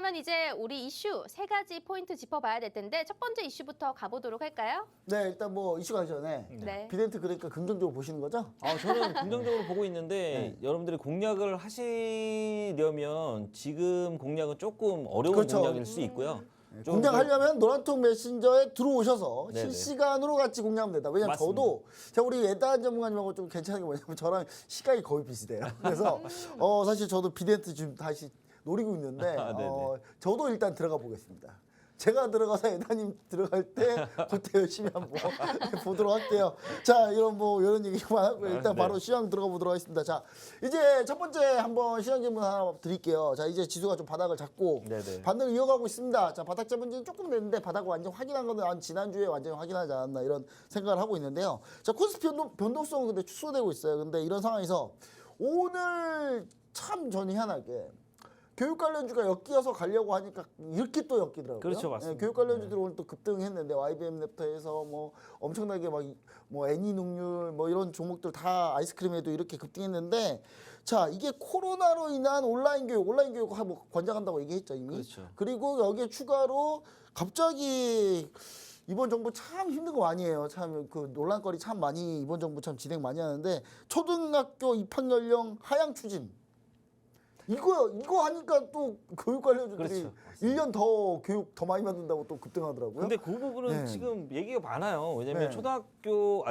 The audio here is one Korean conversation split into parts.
그러면 이제 우리 이슈 세 가지 포인트 짚어봐야 될 텐데 첫 번째 이슈부터 가보도록 할까요? 네, 일단 뭐 이슈 가기 전에 네. 비덴트 그러니까 긍정적으로 보시는 거죠? 저는 긍정적으로 보고 있는데 여러분들이 공략을 하시려면 지금 공략은 조금 어려운 그렇죠. 공략일 수 있고요. 좀 공략하려면 노란통 메신저에 들어오셔서 네네. 실시간으로 같이 공략하면 된다. 왜냐면 맞습니다. 저도 제가 우리 애단 전문가님하고 좀 괜찮은 게 뭐냐면 저랑 시각이 거의 비슷해요. 그래서 사실 저도 비덴트 지금 다시 노리고 있는데 네네. 저도 일단 들어가 보겠습니다. 제가 들어가서 애다님 들어갈 때 그때 열심히 한번 보도록 할게요. 자, 이런 얘기만 하고 일단 네. 바로 시황 들어가 보도록 하겠습니다. 자, 이제 첫 번째 한번 시황 질문 하나 드릴게요. 자, 이제 지수가 좀 바닥을 잡고 네네. 반등을 이어가고 있습니다. 자, 바닥 잡은 지는 조금 됐는데 바닥을 완전 확인한 거는 한 지난주에 완전히 확인하지 않았나 이런 생각을 하고 있는데요. 자, 코스피 변동성은 근데 축소되고 있어요. 근데 이런 상황에서 오늘 참 저는 희한하게 교육 관련주가 엮여서 가려고 하니까 이렇게 또 엮이더라고요. 그렇죠, 맞습니다. 교육 관련주들이 오늘 또 급등했는데 YBM 랩터에서 뭐 엄청나게 막 뭐 애니눅률 뭐 이런 종목들 다 아이스크림에도 이렇게 급등했는데 자 이게 코로나로 인한 온라인 교육 뭐 권장한다고 얘기했죠 이미. 그렇죠. 그리고 여기에 추가로 갑자기 이번 정부 참 힘든 거 많이 해요. 참 그 논란거리 참 많이 이번 정부 참 진행 많이 하는데 초등학교 입학 연령 하향 추진. 이거 하니까 또 교육 관련주들이 그렇죠. 1년 더 교육 더 많이 만든다고 또 급등하더라고요. 근데 그 부분은 네. 지금 얘기가 많아요. 왜냐면 네. 초등학교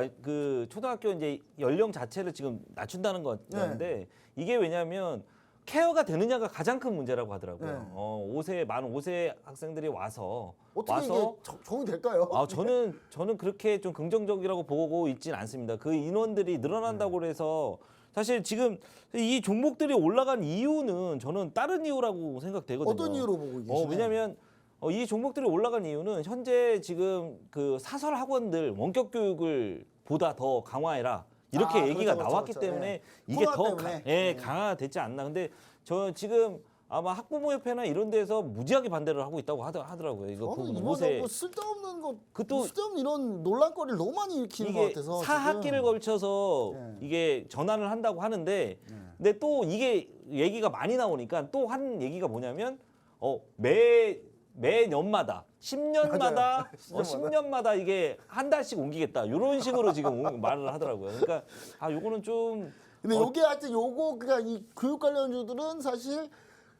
이제 연령 자체를 지금 낮춘다는 건데 네. 이게 왜냐면 케어가 되느냐가 가장 큰 문제라고 하더라고요. 네. 만 5세 학생들이 와서 어떻게 이게 적용될까요? 저는 그렇게 좀 긍정적이라고 보고 있진 않습니다. 그 인원들이 늘어난다고 그래서 사실 지금 이 종목들이 올라간 이유는 저는 다른 이유라고 생각되거든요. 어떤 이유로 보고 계시나요? 왜냐하면 이 종목들이 올라간 이유는 현재 지금 그 사설 학원들 원격 교육을 보다 더 강화해라 이렇게 얘기가 그렇죠, 나왔기 그렇죠. 때문에 네. 이게 코로나 더 때문에. 강화되지 않나. 근데 저 지금 아마 학부모협회나 이런 데서 무지하게 반대를 하고 있다고 하더라고요. 이거 저는 부분 이번 옷에 정부 쓸데없는 거, 그것도 쓸데없는 이런 논란거리를 너무 많이 일으키는 것 이게 같아서 4학기를 걸쳐서 네. 이게 전환을 한다고 하는데 근데 또 이게 얘기가 많이 나오니까 또 한 얘기가 뭐냐면 매년마다 10년마다 맞아요. 10년마다 이게 한 달씩 옮기겠다 이런 식으로 지금 말을 하더라고요. 그러니까 요거는 좀 근데 요게 하여튼 요거 그러니까 이 교육 관련주들은 사실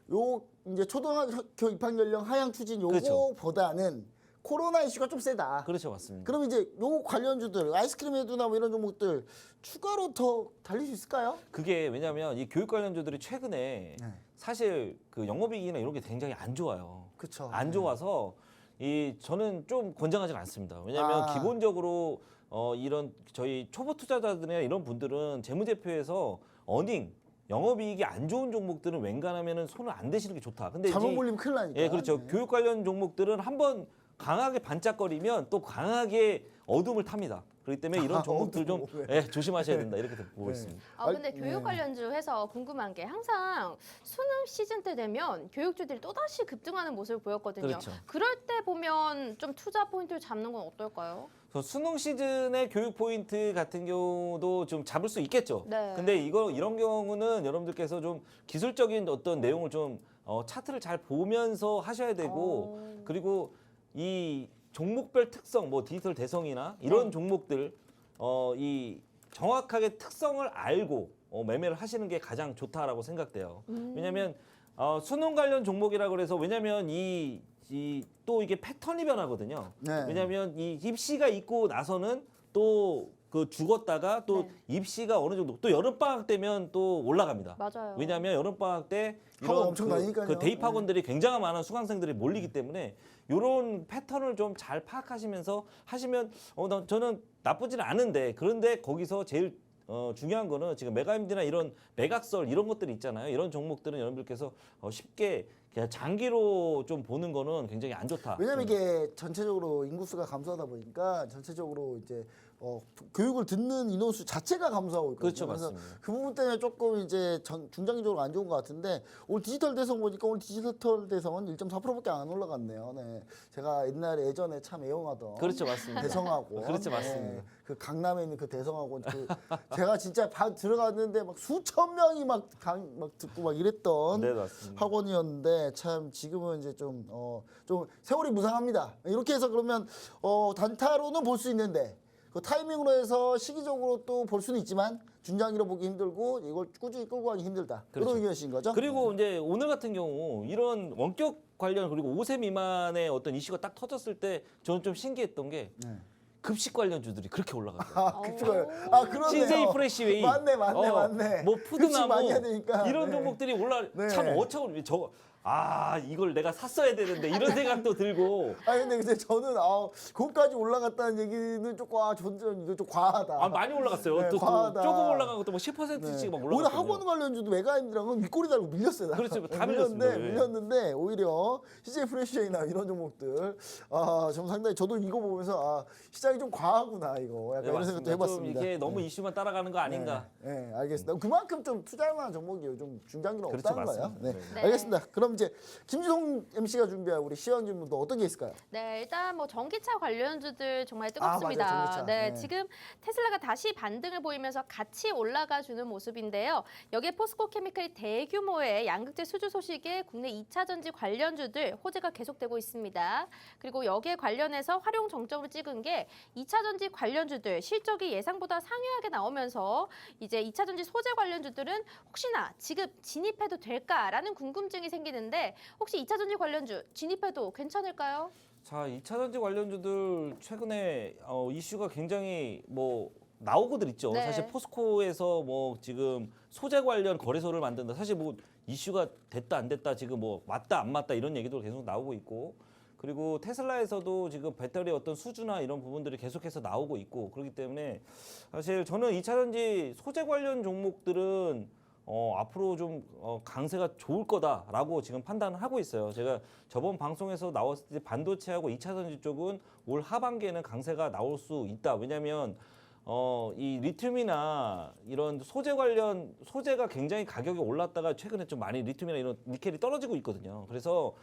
요 이제 초등학교 입학 연령 하향 추진 요거보다는 코로나 이슈가 좀 세다. 그렇죠, 맞습니다. 그럼 이제 요 관련주들 아이스크림 헤드나 뭐 이런 종목들 추가로 더 달릴 수 있을까요? 그게 왜냐하면 이 교육 관련주들이 최근에 사실 그 영업이익이나 이런 게 굉장히 안 좋아요. 그쵸. 안 좋아서 저는 좀 권장하지 않습니다. 왜냐하면 기본적으로 이런 저희 초보 투자자들이나 이런 분들은 재무제표에서 어닝 영업이익이 안 좋은 종목들은 웬간하면은 손을 안 대시는 게 좋다. 근데 잘못 몰리면 큰일 나니까. 예, 그렇죠. 교육 관련 종목들은 한번 강하게 반짝거리면 또 강하게 어둠을 탑니다. 그렇기 때문에 이런 종목들 좀 조심하셔야 된다. 이렇게 보고 있습니다. 근데 교육 관련주 해서 궁금한 게 항상 수능 시즌 때 되면 교육주들이 또다시 급등하는 모습을 보였거든요. 그렇죠. 그럴 때 보면 좀 투자 포인트를 잡는 건 어떨까요? 그래서 수능 시즌의 교육 포인트 같은 경우도 좀 잡을 수 있겠죠. 네. 근데 이런 경우는 여러분들께서 좀 기술적인 어떤 내용을 좀 차트를 잘 보면서 하셔야 되고 그리고 이 종목별 특성, 뭐 디지털 대성이나 이런 종목들 이 정확하게 특성을 알고 매매를 하시는 게 가장 좋다라고 생각돼요. 왜냐하면 수능 관련 종목이라 그래서 왜냐하면 또 이게 패턴이 변하거든요. 네. 왜냐하면 이 입시가 있고 나서는 또 그 죽었다가 또 네. 입시가 어느 정도 또 여름 방학 되면 또 올라갑니다. 맞아요. 왜냐하면 여름 방학 때 학원 이런 엄청 다니니까요. 그 대입학원들이 굉장히 많은 수강생들이 몰리기 때문에 이런 패턴을 좀 잘 파악하시면서 하시면 저는 나쁘지는 않은데 그런데 거기서 제일 중요한 거는 지금 메가임디나 이런 매각설 이런 것들이 있잖아요. 이런 종목들은 여러분들께서 쉽게 그냥 장기로 좀 보는 거는 굉장히 안 좋다. 왜냐면 이게 전체적으로 인구수가 감소하다 보니까 전체적으로 이제 교육을 듣는 인원수 자체가 감소하고 있거든요. 그렇죠, 그래서 맞습니다. 그 부분 때문에 조금 이제 중장기적으로 안 좋은 것 같은데 오늘 디지털 대성 보니까 오늘 디지털 대성은 1.4%밖에 안 올라갔네요. 네. 제가 예전에 참 애용하던 그렇죠, 맞습니다. 대성하고 그렇죠, 맞습니다. 그 강남에 있는 그 대성하고 그 제가 진짜 들어갔는데 막 수천 명이 막 듣고 막 이랬던 네, 맞습니다. 학원이었는데 참 지금은 이제 좀 세월이 무상합니다. 이렇게 해서 그러면 단타로는 볼 수 있는데 그 타이밍으로 해서 시기적으로 또 볼 수는 있지만 중장기로 보기 힘들고 이걸 꾸준히 끌고 가기 힘들다. 그렇죠. 그런 의견이신 거죠? 그리고 이제 오늘 같은 경우 이런 원격 관련 그리고 5세 미만의 어떤 이슈가 딱 터졌을 때 저는 좀 신기했던 게 네. 급식 관련주들이 그렇게 올라갔어요. 아, 그거요. 아, 그러네요. 신세이 프레시웨이, 맞네. 뭐 급식 많이 해야 푸드나무 되니까. 이런 네. 종목들이 올라 네. 참 어처구니 이걸 내가 샀어야 되는데 이런 생각도 들고 근데 저는 그것까지 올라갔다는 얘기는 조금 전전 이거 좀 과하다. 많이 올라갔어요. 네, 또 과하다. 조금 올라간 것도 뭐 10%씩 막 오히려 올라갔거든요. 학원 관련주도 외가인들하고는 윗꼬리 달고 밀렸어요. 그렇죠. 다 밀렸습니다. 예. 밀렸는데 오히려 CJ 프레시웨이나 이런 종목들 좀 상당히 저도 이거 보면서 시장이 좀 과하구나 이거 약간 네, 이런 생각도 맞습니다. 해봤습니다. 좀 이렇게 너무 이슈만 따라가는 거 아닌가. 네, 알겠습니다. 그만큼 좀 투자할 만한 종목이에요. 좀 중장기는 그렇죠, 없다는 거예요. 맞습니다. 네. 네. 알겠습니다. 그럼 이제 김주성 MC가 준비한 우리 시황 질문도 어떤 게 있을까요? 네, 일단 뭐 전기차 관련주들 정말 뜨겁습니다. 맞아요, 전기차. 네, 네. 지금 테슬라가 다시 반등을 보이면서 같이 올라가 주는 모습인데요. 여기에 포스코 케미칼이 대규모의 양극재 수주 소식에 국내 2차 전지 관련주들 호재가 계속되고 있습니다. 그리고 여기에 관련해서 활용 정점을 찍은 게 2차 전지 관련주들 실적이 예상보다 상회하게 나오면서 이제 2차 전지 소재 관련주들은 혹시나 지금 진입해도 될까라는 궁금증이 생기는데 혹시 2차 전지 관련주 진입해도 괜찮을까요? 자, 2차 전지 관련주들 최근에 이슈가 굉장히 뭐 나오고들 있죠. 네. 사실 포스코에서 뭐 지금 소재 관련 거래소를 만든다. 사실 뭐 이슈가 됐다 안 됐다 지금 뭐 맞다 안 맞다 이런 얘기도 계속 나오고 있고 그리고 테슬라에서도 지금 배터리 어떤 수주나 이런 부분들이 계속해서 나오고 있고 그렇기 때문에 사실 저는 2차 전지 소재 관련 종목들은 앞으로 좀 강세가 좋을 거다라고 지금 판단을 하고 있어요. 제가 저번 방송에서 나왔을 때 반도체하고 2차 전지 쪽은 올 하반기에는 강세가 나올 수 있다. 왜냐하면 이 리튬이나 이런 소재 관련 소재가 굉장히 가격이 올랐다가 최근에 좀 많이 리튬이나 이런 니켈이 떨어지고 있거든요. 그래서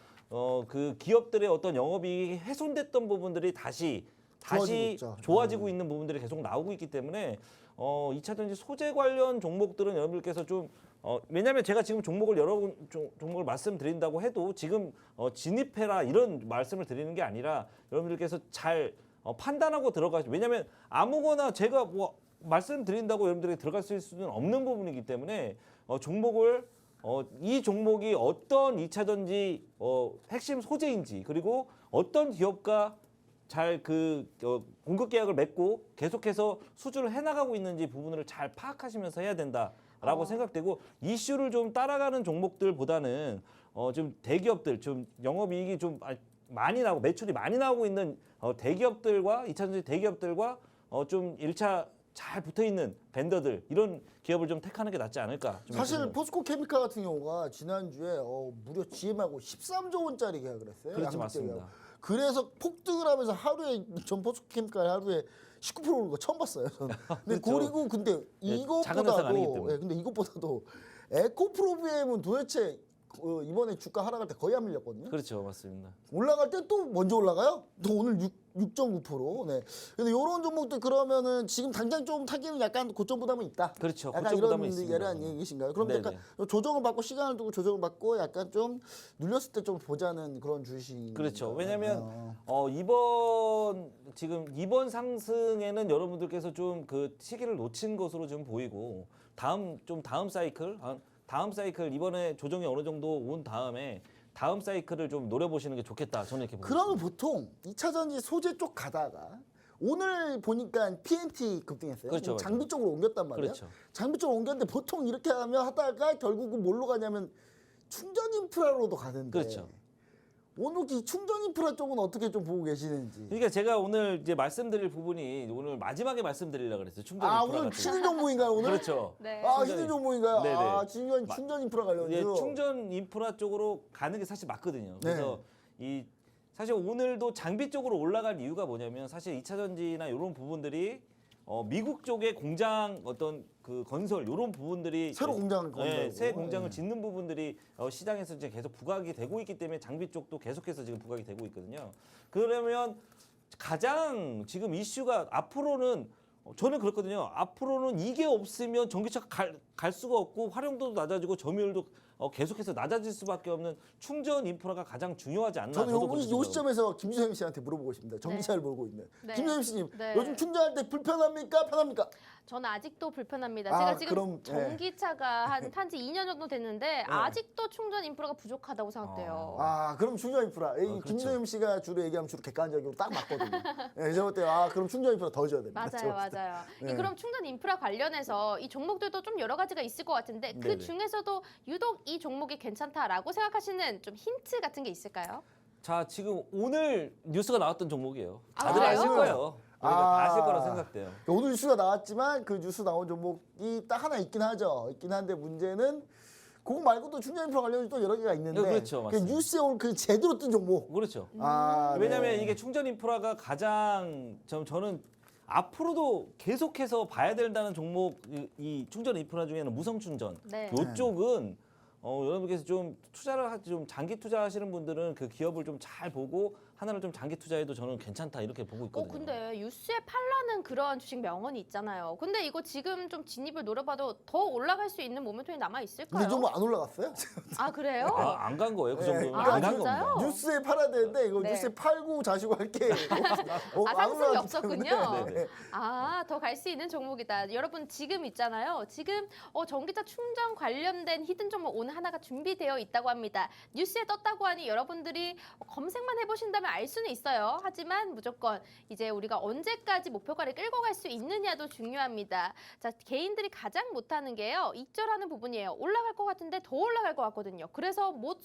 그 기업들의 어떤 영업이익이 훼손됐던 부분들이 다시 좋아지고 있죠. 좋아지고 있는 부분들이 계속 나오고 있기 때문에 2차 전지 소재 관련 종목들은 여러분들께서 좀 왜냐하면 제가 지금 종목을 여러 종목을 말씀드린다고 해도 지금 진입해라 이런 말씀을 드리는 게 아니라 여러분들께서 잘 판단하고 들어가시죠. 왜냐하면 아무거나 제가 뭐 말씀드린다고 여러분들이 들어갈 수 있을 수는 없는 부분이기 때문에 종목을 이 종목이 어떤 2차 전지 핵심 소재인지 그리고 어떤 기업과 잘 공급 계약을 맺고 계속해서 수주를 해나가고 있는지 부분을 잘 파악하시면서 해야 된다라고 생각되고 이슈를 좀 따라가는 종목들보다는 좀 대기업들 좀 영업이익이 좀 많이 나고 매출이 많이 나오고 있는 대기업들과 2차 전지 대기업들과 좀 1차 잘 붙어있는 벤더들 이런 기업을 좀 택하는 게 낫지 않을까. 좀 사실 생각합니다. 포스코 케미칼 같은 경우가 지난주에 무려 GM하고 13조 원짜리 계약을 했어요. 그렇죠, 양극재 맞습니다. 계약. 그래서 폭등을 하면서 하루에 전 포스코 케미칼 하루에 19% 오른 거 처음 봤어요. 저는. 근데 그렇죠. 그리고 근데 예, 작은 회사가 아니기 이것보다도 때문에. 근데 이것보다도 에코프로비엠은 도대체 이번에 주가 하락할 때 거의 안 밀렸거든요. 그렇죠, 맞습니다. 올라갈 때 또 먼저 올라가요? 또 오늘 6.9%. 네. 근데 이런 종목들 그러면은 지금 당장 좀 타기는 약간 고점보다는 있다. 그렇죠, 약간 고점보다는 이런 있습니다. 얘기란 얘기신가요? 그럼 네네. 약간 조정을 받고 시간을 두고 조정을 받고 약간 좀 눌렸을 때 좀 보자는 그런 주식. 그렇죠. 왜냐하면 이번 상승에는 여러분들께서 좀 그 시기를 놓친 것으로 좀 보이고 다음 사이클 이번에 조정이 어느 정도 온 다음에 다음 사이클을 좀 노려보시는 게 좋겠다. 저는 이렇게 봅니다. 그러면 보통 2차 전지 소재 쪽 가다가 오늘 보니까 PNT 급등했어요. 그렇죠, 장비 쪽으로 옮겼단 말이에요. 그렇죠. 장비 쪽으로 옮겼는데 보통 이렇게 하다가 결국은 뭘로 가냐면 충전 인프라로도 가는데. 그렇죠. 오늘 이 충전 인프라 쪽은 어떻게 좀 보고 계시는지. 그러니까 제가 오늘 이제 말씀드릴 부분이 오늘 마지막에 말씀드리려고 그랬어요. 충전 인프라 오늘 같은 신흥 종목인가요 오늘? 그렇죠. 네. 신흥 종목인가요? 네네. 충전 인프라 관련주. 예, 충전 인프라 쪽으로 가는 게 사실 맞거든요. 그래서 사실 오늘도 장비 쪽으로 올라갈 이유가 뭐냐면 사실 2차 전지나 이런 부분들이 미국 쪽의 공장 어떤 그 건설 이런 부분들이 새로 공장을 건설하고. 새 공장을 짓는 부분들이 시장에서 이제 계속 부각이 되고 있기 때문에 장비 쪽도 계속해서 지금 부각이 되고 있거든요. 그러면 가장 지금 이슈가 앞으로는 저는 그렇거든요. 앞으로는 이게 없으면 전기차가 갈 수가 없고 활용도도 낮아지고 점유율도 계속해서 낮아질 수밖에 없는 충전 인프라가 가장 중요하지 않나. 저는 저도 요 그렇게 생각합니다. 시점에서 김주현 씨한테 물어보고 싶습니다. 전기차를 몰고 있는 네. 김주현 씨님, 네. 요즘 충전할 때 불편합니까? 편합니까? 저는 아직도 불편합니다. 아, 제가 지금 그럼, 예. 전기차가 탄지 2년 정도 됐는데 아직도 충전 인프라가 부족하다고 생각돼요. 아, 그럼 충전 인프라. 이 그렇죠. 김주현 씨가 주로 얘기하면 주로 객관적이고 딱 맞거든요. 예, 제가 볼 때 그럼 충전 인프라 더 줘야 됩니다. 맞아요, 맞아요. 네. 이 그럼 충전 인프라 관련해서 이 종목들도 좀 여러 가지가 있을 것 같은데 그 네네. 중에서도 유독 이 종목이 괜찮다라고 생각하시는 좀 힌트 같은 게 있을까요? 자, 지금 오늘 뉴스가 나왔던 종목이에요. 아, 다들 그래요? 아실 거예요. 우리가 다 아실 거라 생각돼요. 오늘 뉴스가 나왔지만 그 뉴스 나온 종목이 딱 하나 있긴 하죠. 있긴 한데 문제는 그거 말고도 충전 인프라 관련이 또 여러 개가 있는데 네, 그렇죠, 그 맞습니다. 뉴스에 오늘 그 제대로 뜬 종목. 그렇죠. 네. 왜냐하면 이게 충전 인프라가 가장 저는 앞으로도 계속해서 봐야 된다는 종목 이 충전 인프라 중에는 무선 충전 네. 이쪽은 여러분께서 좀 좀 장기 투자하시는 분들은 그 기업을 좀 잘 보고 하나를 좀 장기 투자해도 저는 괜찮다 이렇게 보고 있거든요. 근데 뉴스에 팔라는 그런 주식 명언이 있잖아요. 근데 이거 지금 좀 진입을 노려봐도 더 올라갈 수 있는 모멘텀이 남아 있을까요? 근데 좀 안 올라갔어요? 아 그래요? 안 간 거예요. 그 네. 정도면 아, 안 간 진짜요? 겁니다. 뉴스에 팔아야 되는데 이거 네. 뉴스에 팔고 자시고 할게 상승이 없었군요. 네네. 더 갈 수 있는 종목이다. 여러분 지금 있잖아요. 지금 전기차 충전 관련된 히든 종목 오늘 하나가 준비되어 있다고 합니다. 뉴스에 떴다고 하니 여러분들이 검색만 해보신다면 알 수는 있어요. 하지만 무조건 이제 우리가 언제까지 목표가를 끌고 갈 수 있느냐도 중요합니다. 자, 개인들이 가장 못하는 게요. 익절하는 부분이에요. 올라갈 것 같은데 더 올라갈 것 같거든요. 그래서 못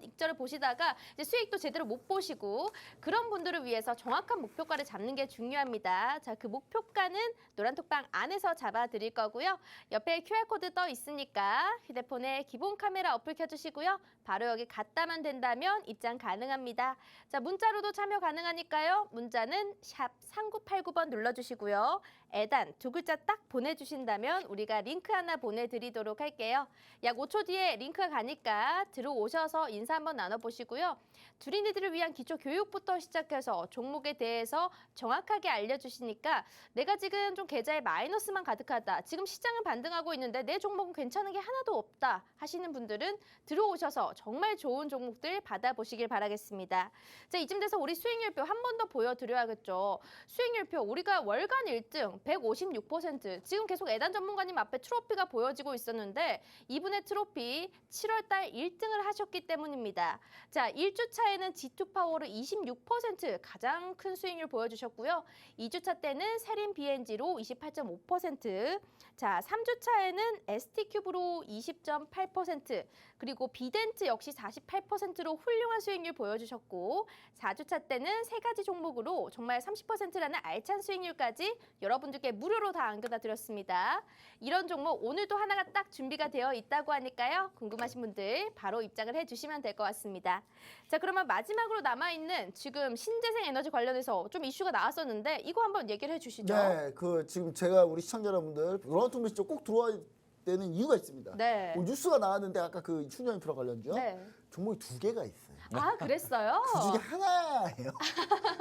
익절을 보시다가 이제 수익도 제대로 못 보시고 그런 분들을 위해서 정확한 목표가를 잡는 게 중요합니다. 자, 그 목표가는 노란톡방 안에서 잡아드릴 거고요. 옆에 QR코드 떠 있으니까 휴대폰에 기본 카메라 어플 켜주시고요. 바로 여기 갖다만 된다면 입장 가능합니다. 자, 문자로도 참여 가능하니까요. 문자는 샵 3989번 눌러주시고요. 애단 두 글자 딱 보내주신다면 우리가 링크 하나 보내드리도록 할게요. 약 5초 뒤에 링크가 가니까 들어오셔서 인사 한번 나눠보시고요. 두린이들을 위한 기초 교육부터 시작해서 종목에 대해서 정확하게 알려주시니까 내가 지금 좀 계좌에 마이너스만 가득하다. 지금 시장은 반등하고 있는데 내 종목은 괜찮은 게 하나도 없다 하시는 분들은 들어오셔서 정말 좋은 종목들 받아보시길 바라겠습니다. 자, 이쯤 돼서 우리 수익률표 한 번 더 보여드려야겠죠. 수익률표 우리가 월간 1등 156%. 지금 계속 애단 전문가님 앞에 트로피가 보여지고 있었는데 이분의 트로피 7월달 1등을 하셨기 때문입니다. 자, 1주 차에는 G2 파워로 26% 가장 큰 수익률 보여주셨고요. 2주차 때는 세린 BNG로 28.5%. 자, 3주 차에는 ST큐브로 20.8%. 그리고 비덴트 역시 48%로 훌륭한 수익률 보여주셨고 4주차 때는 세 가지 종목으로 정말 30%라는 알찬 수익률까지 여러분들께 무료로 다 안겨다 드렸습니다. 이런 종목 오늘도 하나가 딱 준비가 되어 있다고 하니까요. 궁금하신 분들 바로 입장을 해주시면 될 것 같습니다. 자, 그러면 마지막으로 남아있는 지금 신재생 에너지 관련해서 좀 이슈가 나왔었는데 이거 한번 얘기를 해주시죠. 네, 지금 제가 우리 시청자 여러분들 노란통 메시지 꼭 들어와야 되는 이유가 있습니다. 네. 뉴스가 나왔는데 아까 그 충전 인프라 관련주요. 네. 종목이 두 개가 있어요. 아, 그랬어요? 그 중에 하나예요.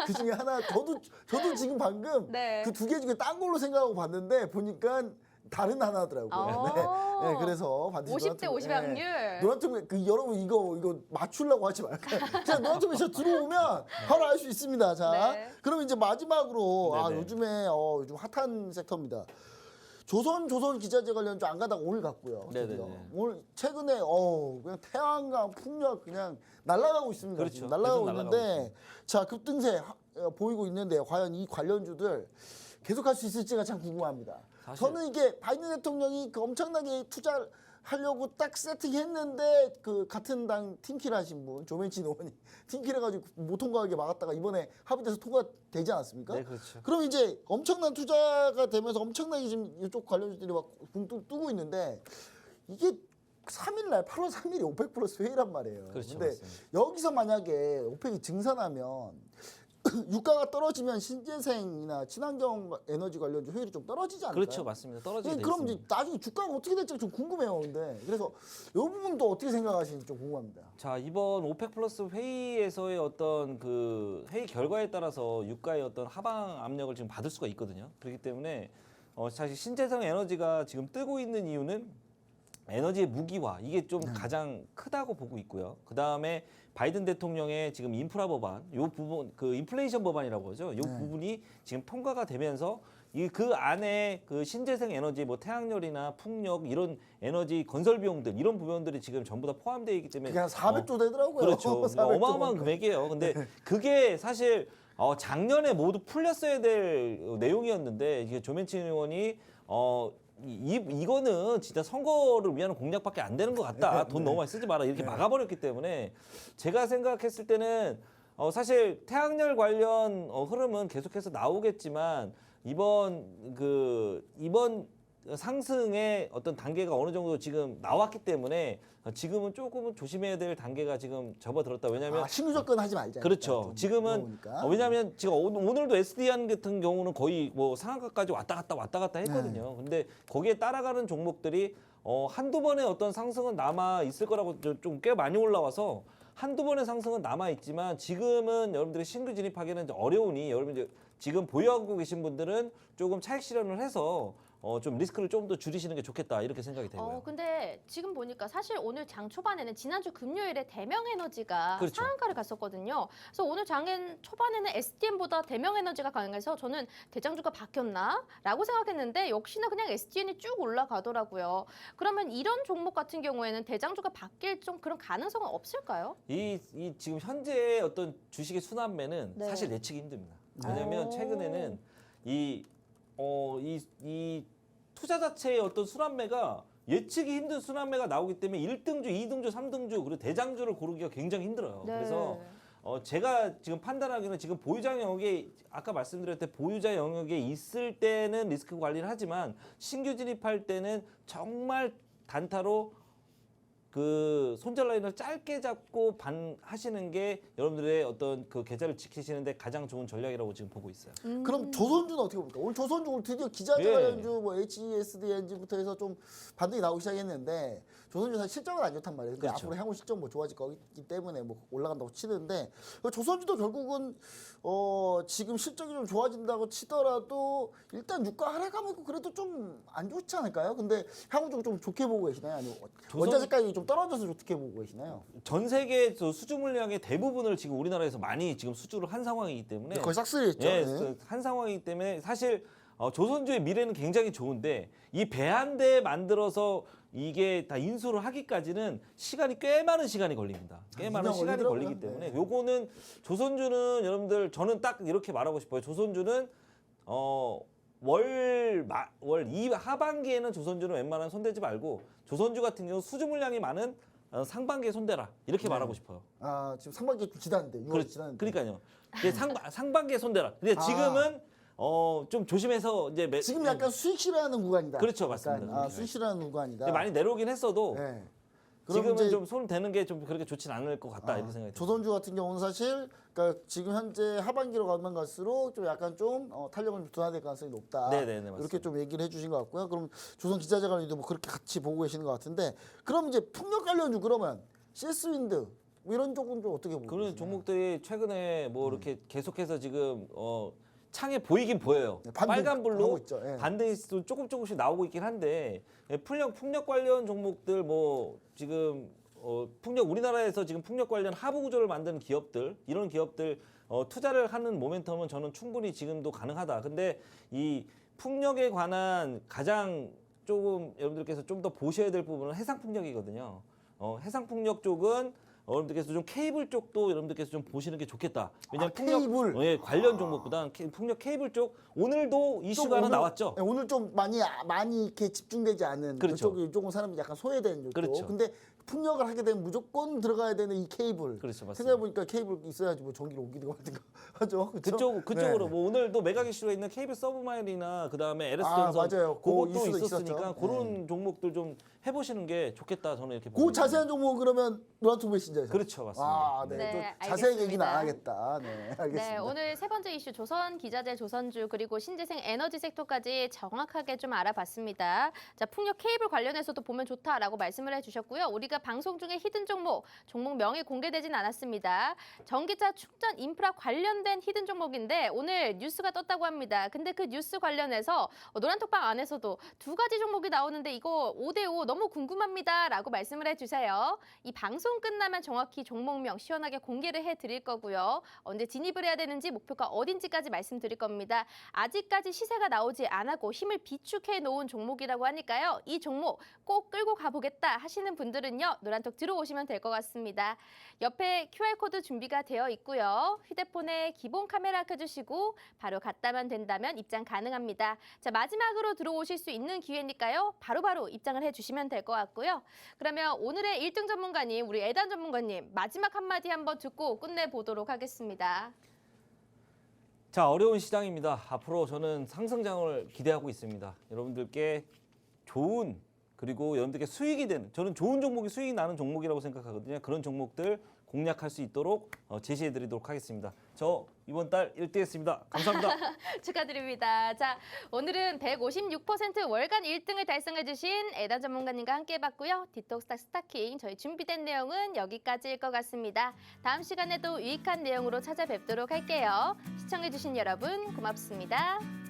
그 중에 하나. 저도 지금 방금 네. 그 두 개 중에 딴 걸로 생각하고 봤는데 보니까 다른 하나더라고요. 네, 그래서 반드시 50대 50의 확률. 노란통 여러분 이거 맞추려고 하지 말고 그냥 노란통 메시지 들어오면 바로 알 수 있습니다. 자, 네. 그럼 이제 마지막으로 네네. 요즘 핫한 섹터입니다. 조선 기자재 관련주 안 가다가 오늘 갔고요. 네네네. 드디어. 오늘 최근에 그냥 태양광 풍력 그냥 날아가고 있습니다. 그렇죠. 지금 날아가고 계속 있는데 날아가고 자, 급등세 보이고 있는데 과연 이 관련주들 계속할 수 있을지가 참 궁금합니다. 사실- 저는 이게 바이든 대통령이 그 엄청나게 투자하려고 딱 세팅했는데 그 같은 당 팀킬 하신 분 조맨친 의원이 팀킬 해가지고 못 통과하게 막았다가 이번에 합의돼서 통과되지 않았습니까? 네, 그렇죠. 그럼 이제 엄청난 투자가 되면서 엄청나게 지금 이쪽 관련주들이 막 붕 뜨고 있는데 이게 8월 3일이 오펙 플러스 회의란 말이에요. 그렇죠, 근데 맞습니다. 여기서 만약에 오펙이 증산하면 유가가 떨어지면 신재생이나 친환경 에너지 관련주 효율이 좀 떨어지지 않을까요? 그렇죠, 맞습니다. 떨어지게 돼 그럼 있습니다. 이제 나중에 주가가 어떻게 될지 좀 궁금해요. 근데 그래서 이 부분도 어떻게 생각하시는지 좀 궁금합니다. 자, 이번 오펙 플러스 회의에서의 어떤 그 회의 결과에 따라서 유가의 어떤 하방 압력을 지금 받을 수가 있거든요. 그렇기 때문에 사실 신재생 에너지가 지금 뜨고 있는 이유는 에너지의 무기화 이게 좀 가장 크다고 보고 있고요. 그 다음에 바이든 대통령의 지금 인프라 법안, 요 부분 그 인플레이션 법안이라고 하죠. 요 부분이 지금 통과가 되면서 이 그 안에 그 신재생 에너지 뭐 태양열이나 풍력 이런 에너지 건설 비용들 이런 부분들이 지금 전부 다 포함되어 있기 때문에 그게 한 400조 되더라고요. 그렇죠. 400조. 어마어마한 금액이에요. 근데 그게 사실 작년에 모두 풀렸어야 될 내용이었는데 이게 조men친 의원이 이거는 진짜 선거를 위한 공약밖에 안 되는 것 같다. 돈 너무 많이 쓰지 마라. 이렇게 막아버렸기 때문에 제가 생각했을 때는 사실 태양열 관련 흐름은 계속해서 나오겠지만 이번 상승의 어떤 단계가 어느 정도 지금 나왔기 때문에 지금은 조금은 조심해야 될 단계가 지금 접어들었다. 왜냐하면 신규 접근 하지 말자. 그렇죠. 지금은 왜냐하면 지금 오늘도 SDN 같은 경우는 거의 뭐 상한가까지 왔다 갔다 했거든요. 근데 거기에 따라가는 종목들이 한두 번의 어떤 상승은 남아 있을 거라고 좀 꽤 많이 올라와서 한두 번의 상승은 남아 있지만 지금은 여러분들이 신규 진입하기는 이제 어려우니 여러분들 지금 보유하고 계신 분들은 조금 차익 실현을 해서 좀 리스크를 좀 더 줄이시는 게 좋겠다 이렇게 생각이 되고요. 근데 지금 보니까 사실 오늘 장 초반에는 지난주 금요일에 대명에너지가 그렇죠. 상한가를 갔었거든요. 그래서 오늘 장엔 초반에는 SDN보다 대명에너지가 강해서 저는 대장주가 바뀌었나라고 생각했는데 역시나 그냥 SDN이 쭉 올라가더라고요. 그러면 이런 종목 같은 경우에는 대장주가 바뀔 좀 그런 가능성은 없을까요? 이 지금 현재 어떤 주식의 순환매는 네. 사실 예측이 힘듭니다. 왜냐하면 최근에는 이 투자 자체의 어떤 순환매가 예측이 힘든 순환매가 나오기 때문에 1등주, 2등주, 3등주 그리고 대장주를 고르기가 굉장히 힘들어요. 네. 그래서 제가 지금 판단하기는 지금 보유자 영역에 아까 말씀드렸듯 보유자 영역에 있을 때는 리스크 관리를 하지만 신규 진입할 때는 정말 단타로 그 손절 라인을 짧게 잡고 하시는 게 여러분들의 어떤 그 계좌를 지키시는데 가장 좋은 전략이라고 지금 보고 있어요. 그럼 조선주는 어떻게 봅니까? 오늘 조선주 오늘 드디어 기자재 예. 관련주 뭐 HESDNG부터 해서 좀 반등이 나오기 시작했는데 조선주 사실 실적은 안 좋단 말이에요. 근데 그렇죠. 앞으로 향후 실적 뭐 좋아질 거기 때문에 뭐 올라간다고 치는데 조선주도 결국은 지금 실적이 좀 좋아진다고 치더라도 일단 유가 하락하면 그래도 좀 안 좋지 않을까요? 근데 향후 좀 좋게 보고 계시나요? 아니면 원자재 가격이 좀 떨어져서 좋게 보고 계시나요? 전 세계 수주 물량의 대부분을 지금 우리나라에서 많이 지금 수주를 한 상황이기 때문에 거의 싹쓸이했죠. 예, 네. 한 상황이기 때문에 사실 조선주의 미래는 굉장히 좋은데 이 배 한 대 만들어서 이게 다 인수를 하기까지는 시간이 꽤 많은 시간이 걸립니다. 꽤 많은 2년 시간이 걸리더라고요. 걸리기 때문에 네. 요거는 조선주는 여러분들 저는 딱 이렇게 말하고 싶어요. 조선주는 월 하반기에는 조선주는 웬만하면 손대지 말고 조선주 같은 경우 수주 물량이 많은 상반기에 손대라 이렇게 말하고 싶어요. 아 지금 상반기 좀 지났는데 6월 지났는데. 그러니까요. 이게 상반기에 손대라. 근데 지금은 좀 조심해서 이제 지금 약간 수익 실현하는 구간이다. 그렇죠, 약간, 맞습니다. 수익 실현하는 구간이다. 많이 내려오긴 했어도 네. 그럼 지금은 이제 좀 손 대는 게 좀 그렇게 좋진 않을 것 같다 이렇게 생각이 듭니다. 조선주 같은 경우는 사실 그러니까 지금 현재 하반기로 가면 갈수록 좀 약간 좀 탄력은 좀 둔화될 가능성이 높다. 네네네, 맞습니다. 이렇게 좀 얘기를 해주신 것 같고요. 그럼 조선 기자재 관련도 뭐 그렇게 같이 보고 계시는 것 같은데, 그럼 이제 풍력 관련주 그러면 CS-윈드 뭐 이런 쪽은 좀 어떻게 보고 그런 계시나요? 종목들이 최근에 뭐 이렇게 계속해서 지금 창에 보이긴 보여요. 네, 반등 빨간불로 하고 있죠. 예. 반등이 조금씩 나오고 있긴 한데 풍력 관련 종목들 뭐 지금 풍력 우리나라에서 지금 풍력 관련 하부 구조를 만드는 기업들 이런 기업들 투자를 하는 모멘텀은 저는 충분히 지금도 가능하다. 근데 이 풍력에 관한 가장 조금 여러분들께서 좀 더 보셔야 될 부분은 해상 풍력이거든요. 해상 풍력 쪽은 여러분들께서 좀 케이블 쪽도 여러분들께서 좀 보시는 게 좋겠다. 왜냐면 풍력 케이블. 예, 관련 종목보다 풍력 케이블 쪽 오늘도 이슈가 하나 나왔죠. 네, 오늘 좀 많이 이렇게 집중되지 않은 그렇죠. 그쪽이 조금 사람이 약간 소외된 쪽. 그렇죠. 근데 풍력을 하게 되면 무조건 들어가야 되는 이 케이블. 그렇죠, 맞습니다. 생각해 보니까 케이블 있어야지 뭐 전기를 옮기는 거 같은 거 하죠. 그렇죠? 그쪽으로 네. 뭐 오늘도 메가 이슈가 있는 케이블 서브마일이나 그다음에 LS 아, 전선 맞아요. 그 그것도 이슈도 있었으니까 있었죠. 그런 종목들 좀 해보시는 게 좋겠다 저는 이렇게 그 보거든요. 자세한 종목은 그러면 노란투 메신저에서. 그렇죠, 맞습니다. 아, 네. 네, 또 자세하게 얘기는 알겠습니다. 안 하겠다. 네, 알겠습니다. 네, 오늘 세 번째 이슈 조선 기자재 조선주 그리고 신재생 에너지 섹터까지 정확하게 좀 알아봤습니다. 자, 풍력 케이블 관련해서도 보면 좋다라고 말씀을 해주셨고요. 우리가 방송 중에 히든 종목 명이 공개되진 않았습니다. 전기차 충전 인프라 관련된 히든 종목인데 오늘 뉴스가 떴다고 합니다. 근데 그 뉴스 관련해서 노란톡방 안에서도 두 가지 종목이 나오는데 이거 5대5 너무 궁금합니다라고 말씀을 해주세요. 이 방송 끝나면 정확히 종목명 시원하게 공개를 해드릴 거고요. 언제 진입을 해야 되는지 목표가 어딘지까지 말씀드릴 겁니다. 아직까지 시세가 나오지 않았고 힘을 비축해 놓은 종목이라고 하니까요. 이 종목 꼭 끌고 가보겠다 하시는 분들은요. 노란톡 들어오시면 될 것 같습니다. 옆에 QR코드 준비가 되어 있고요. 휴대폰에 기본 카메라 켜주시고 바로 갔다만 된다면 입장 가능합니다. 자, 마지막으로 들어오실 수 있는 기회니까요. 바로바로 입장을 해주시면 될 것 같고요. 그러면 오늘의 1등 전문가님, 우리 애단 전문가님 마지막 한마디 한번 듣고 끝내보도록 하겠습니다. 자, 어려운 시장입니다. 앞으로 저는 상승장을 기대하고 있습니다. 여러분들께 좋은 그리고 여러분들께 수익이 되는 저는 좋은 종목이 수익이 나는 종목이라고 생각하거든요. 그런 종목들 공략할 수 있도록 제시해드리도록 하겠습니다. 저 이번 달 1등 했습니다. 감사합니다. 축하드립니다. 자, 오늘은 156% 월간 1등을 달성해주신 애단 전문가님과 함께 해봤고요. 디톡스타 스타킹 저희 준비된 내용은 여기까지일 것 같습니다. 다음 시간에도 유익한 내용으로 찾아뵙도록 할게요. 시청해주신 여러분 고맙습니다.